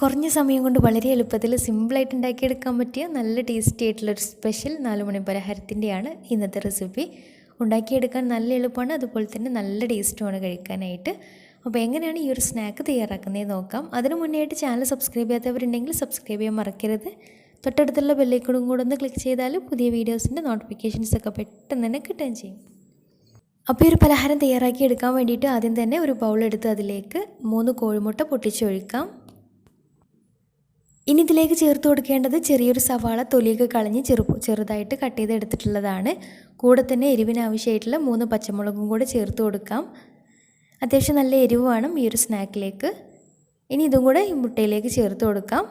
കുറഞ്ഞ സമയം കൊണ്ട് വളരെ എളുപ്പത്തിൽ സിമ്പിളായിട്ട് ഉണ്ടാക്കിയെടുക്കാൻ പറ്റിയ നല്ല ടേസ്റ്റി ആയിട്ടുള്ളൊരു സ്പെഷ്യൽ 4 മണി പലഹാരത്തിൻ്റെയാണ് ഇന്നത്തെ റെസിപ്പി. ഉണ്ടാക്കിയെടുക്കാൻ നല്ല എളുപ്പമാണ്, അതുപോലെ തന്നെ നല്ല ടേസ്റ്റുമാണ് കഴിക്കാനായിട്ട്. അപ്പോൾ എങ്ങനെയാണ് ഈ ഒരു സ്നാക്ക് തയ്യാറാക്കുന്നത് നോക്കാം. അതിന് മുന്നേയായിട്ട് ചാനൽ സബ്സ്ക്രൈബ് ചെയ്യാത്തവരുണ്ടെങ്കിൽ സബ്സ്ക്രൈബ് ചെയ്യാൻ മറക്കരുത്. തൊട്ടടുത്തുള്ള ബെല്ലൈക്കണും കൂടെ ഒന്ന് ക്ലിക്ക് ചെയ്താൽ പുതിയ വീഡിയോസിൻ്റെ നോട്ടിഫിക്കേഷൻസൊക്കെ പെട്ടെന്ന് തന്നെ കിട്ടുകയും ചെയ്യും. അപ്പോൾ ഈ ഒരു പലഹാരം തയ്യാറാക്കി എടുക്കാൻ വേണ്ടിയിട്ട് ആദ്യം തന്നെ ഒരു ബൗളെടുത്ത് അതിലേക്ക് 3 കോഴിമുട്ട പൊട്ടിച്ചൊഴിക്കാം. ഇനി ഇതിലേക്ക് ചേർത്ത് കൊടുക്കേണ്ടത് ചെറിയൊരു സവാള തൊലിയൊക്കെ കളഞ്ഞ് ചെറുതായിട്ട് കട്ട് ചെയ്തെടുത്തിട്ടുള്ളതാണ്. കൂടെ തന്നെ എരിവിന് ആവശ്യമായിട്ടുള്ള 3 പച്ചമുളകും കൂടെ ചേർത്ത് കൊടുക്കാം. അത്യാവശ്യം നല്ല എരിവ് വേണം ഈ ഒരു സ്നാക്കിലേക്ക്. ഇനി ഇതും കൂടെ ഈ മുട്ടയിലേക്ക് ചേർത്ത് കൊടുക്കാം.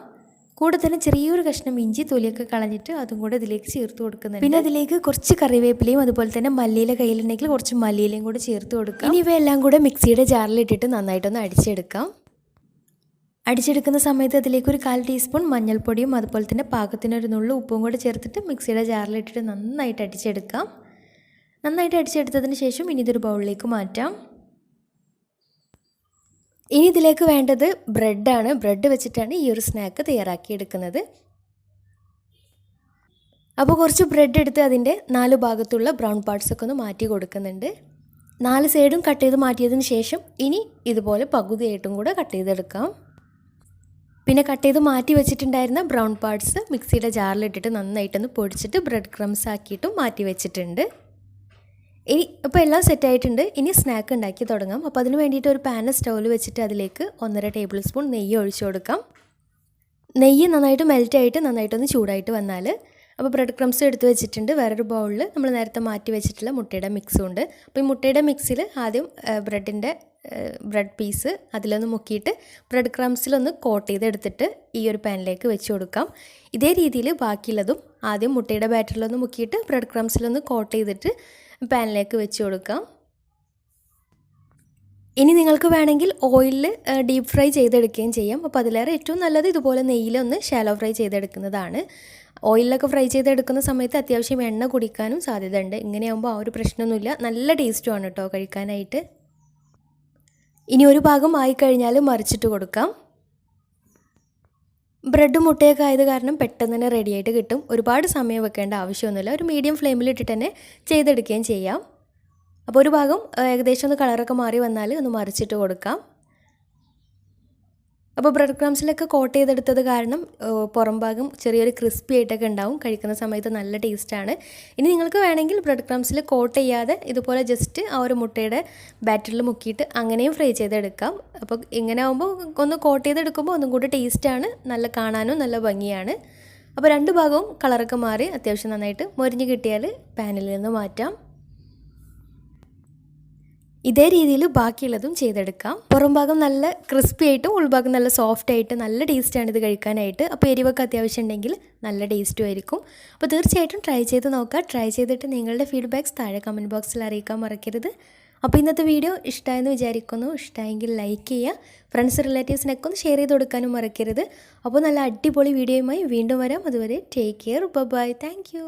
കൂടെ തന്നെ ചെറിയൊരു കഷ്ണം ഇഞ്ചി തൊലിയൊക്കെ കളഞ്ഞിട്ട് അതും കൂടെ ഇതിലേക്ക് ചേർത്ത് കൊടുക്കുന്നുണ്ട്. പിന്നെ അതിലേക്ക് കുറച്ച് കറിവേപ്പിലയും അതുപോലെ തന്നെ മല്ലിയില കയ്യിലുണ്ടെങ്കിൽ കുറച്ച് മല്ലിയിലയും കൂടെ ചേർത്ത് കൊടുക്കാം. ഇനി ഇവയെല്ലാം കൂടെ മിക്സിയുടെ ജാറിലിട്ടിട്ട് നന്നായിട്ടൊന്ന് അടിച്ചെടുക്കാം. അടിച്ചെടുക്കുന്ന സമയത്ത് അതിലേക്ക് ഒരു 1/4 ടീസ്പൂൺ മഞ്ഞൾപ്പൊടിയും അതുപോലെ തന്നെ പാകത്തിനൊരു നുള്ളു ഉപ്പും കൂടെ ചേർത്തിട്ട് മിക്സിയുടെ ജാറിലിട്ടിട്ട് നന്നായിട്ട് അടിച്ചെടുക്കാം. നന്നായിട്ട് അടിച്ചെടുത്തതിന് ശേഷം ഇനി ഇതൊരു ബൗളിലേക്ക് മാറ്റാം. ഇനി ഇതിലേക്ക് വേണ്ടത് ബ്രെഡാണ്. ബ്രെഡ് വെച്ചിട്ടാണ് ഈ ഒരു സ്നാക്ക് തയ്യാറാക്കിയെടുക്കുന്നത്. അപ്പോൾ കുറച്ച് ബ്രെഡ് എടുത്ത് അതിൻ്റെ 4 ഭാഗത്തുള്ള ബ്രൗൺ പാർട്സൊക്കെ ഒന്ന് മാറ്റി കൊടുക്കുന്നുണ്ട്. 4 സൈഡും കട്ട് ചെയ്ത് മാറ്റിയതിന് ശേഷം ഇനി ഇതുപോലെ പകുതിയായിട്ടും കൂടെ കട്ട് ചെയ്തെടുക്കാം. പിന്നെ കട്ട് ചെയ്ത് മാറ്റി വെച്ചിട്ടുണ്ടായിരുന്ന ബ്രൗൺ പാർട്സ് മിക്സിയുടെ ജാറിലിട്ടിട്ട് നന്നായിട്ടൊന്ന് പൊടിച്ചിട്ട് ബ്രെഡ് ക്രംസ് ആക്കിയിട്ടും മാറ്റി വെച്ചിട്ടുണ്ട്. ഇനി ഇപ്പോൾ എല്ലാം സെറ്റായിട്ടുണ്ട്. ഇനി സ്നാക്ക് ഉണ്ടാക്കി തുടങ്ങാം. അപ്പോൾ അതിന് വേണ്ടിയിട്ട് ഒരു പാൻ സ്റ്റൗവിൽ വെച്ചിട്ട് അതിലേക്ക് 1.5 ടേബിൾ സ്പൂൺ നെയ്യ് ഒഴിച്ചു കൊടുക്കാം. നെയ്യ് നന്നായിട്ട് മെൽറ്റായിട്ട് നന്നായിട്ടൊന്ന് ചൂടായിട്ട് വന്നാൽ അപ്പോൾ ബ്രെഡ് ക്രംസ് എടുത്ത് വെച്ചിട്ടുണ്ട്. വേറൊരു ബൗളിൽ നമ്മൾ നേരത്തെ മാറ്റി വെച്ചിട്ടുള്ള മുട്ടയുടെ മിക്സും ഉണ്ട്. അപ്പോൾ ഈ മുട്ടയുടെ മിക്സിൽ ആദ്യം ബ്രെഡ് പീസ് അതിലൊന്ന് മുക്കിയിട്ട് ബ്രെഡ് ക്രംസിലൊന്ന് കോട്ട് ചെയ്തെടുത്തിട്ട് ഈ ഒരു പാനിലേക്ക് വെച്ച് കൊടുക്കാം. ഇതേ രീതിയിൽ ബാക്കിയുള്ളതും ആദ്യം മുട്ടയുടെ ബാറ്ററിലൊന്ന് മുക്കിയിട്ട് ബ്രെഡ് ക്രംസിലൊന്ന് കോട്ട് ചെയ്തിട്ട് പാനിലേക്ക് വെച്ച് കൊടുക്കാം. ഇനി നിങ്ങൾക്ക് വേണമെങ്കിൽ ഓയിലിൽ ഡീപ്പ് ഫ്രൈ ചെയ്തെടുക്കുകയും ചെയ്യാം. അപ്പോൾ അതിലേറെ ഏറ്റവും നല്ലത് ഇതുപോലെ നെയ്യിലൊന്ന് ഷാലോ ഫ്രൈ ചെയ്തെടുക്കുന്നതാണ്. ഓയിലൊക്കെ ഫ്രൈ ചെയ്തെടുക്കുന്ന സമയത്ത് അത്യാവശ്യം എണ്ണ കുടിക്കാനും സാധ്യതയുണ്ട്. ഇങ്ങനെയാകുമ്പോൾ ആ ഒരു പ്രശ്നമൊന്നുമില്ല. നല്ല ടേസ്റ്റുമാണ് കേട്ടോ കഴിക്കാനായിട്ട്. ഇനി ഒരു ഭാഗം ആയിക്കഴിഞ്ഞാൽ മറിച്ചിട്ട് കൊടുക്കാം. ബ്രെഡ് മുട്ടയൊക്കെ ആയത് കാരണം പെട്ടെന്ന് തന്നെ റെഡിയായിട്ട് കിട്ടും. ഒരുപാട് സമയം വെക്കേണ്ട ആവശ്യമൊന്നുമില്ല. ഒരു മീഡിയം ഫ്ലെയിമിലിട്ടിട്ട് തന്നെ ചെയ്തെടുക്കുകയും ചെയ്യാം. അപ്പോൾ ഒരു ഭാഗം ഏകദേശം ഒന്ന് കളറൊക്കെ മാറി വന്നാൽ ഒന്ന് മറിച്ചിട്ട് കൊടുക്കാം. അപ്പോൾ ബ്രെഡ് ക്രംസിലൊക്കെ കോട്ട് ചെയ്തെടുത്തത് കാരണം പുറം ഭാഗം ചെറിയൊരു ക്രിസ്പി ആയിട്ടൊക്കെ ഉണ്ടാവും. കഴിക്കുന്ന സമയത്ത് നല്ല ടേസ്റ്റാണ്. ഇനി നിങ്ങൾക്ക് വേണമെങ്കിൽ ബ്രെഡ് ക്രംസിൽ കോട്ട് ചെയ്യാതെ ഇതുപോലെ ജസ്റ്റ് ആ ഒരു മുട്ടയുടെ ബാറ്ററിൽ മുക്കിയിട്ട് അങ്ങനെയും ഫ്രൈ ചെയ്തെടുക്കാം. അപ്പോൾ ഇങ്ങനെ ആകുമ്പോൾ ഒന്ന് കോട്ട് ചെയ്തെടുക്കുമ്പോൾ ഒന്നും കൂടി ടേസ്റ്റാണ്, നല്ല കാണാനും നല്ല ഭംഗിയാണ്. അപ്പോൾ 2 ഭാഗവും കളറൊക്കെ മാറി അത്യാവശ്യം നന്നായിട്ട് മൊരിഞ്ഞ് കിട്ടിയാൽ പാനിൽ നിന്ന് മാറ്റാം. ഇതേ രീതിയിൽ ബാക്കിയുള്ളതും ചെയ്തെടുക്കാം. പുറം ഭാഗം നല്ല ക്രിസ്പി ആയിട്ടും ഉൾഭാഗം നല്ല സോഫ്റ്റ് ആയിട്ട് നല്ല ടേസ്റ്റാണ് ഇത് കഴിക്കാനായിട്ട്. അപ്പോൾ എരിവൊക്കെ അത്യാവശ്യം ഉണ്ടെങ്കിൽ നല്ല ടേസ്റ്റും ആയിരിക്കും. അപ്പോൾ തീർച്ചയായിട്ടും ട്രൈ ചെയ്ത് നോക്കുക. ട്രൈ ചെയ്തിട്ട് നിങ്ങളുടെ ഫീഡ്ബാക്ക്സ് താഴെ കമൻറ്റ് ബോക്സിൽ അറിയിക്കാൻ മറക്കരുത്. അപ്പോൾ ഇന്നത്തെ വീഡിയോ ഇഷ്ടമായെന്ന് വിചാരിക്കുന്നു. ഇഷ്ടമായെങ്കിൽ ലൈക്ക് ചെയ്യുക. ഫ്രണ്ട്സ് റിലേറ്റീവ്സിനൊക്കെ ഒന്ന് ഷെയർ ചെയ്ത് കൊടുക്കാനും മറക്കരുത്. അപ്പോൾ നല്ല അടിപൊളി വീഡിയോയുമായി വീണ്ടും വരാം. അതുവരെ take care. Bye. Thank U.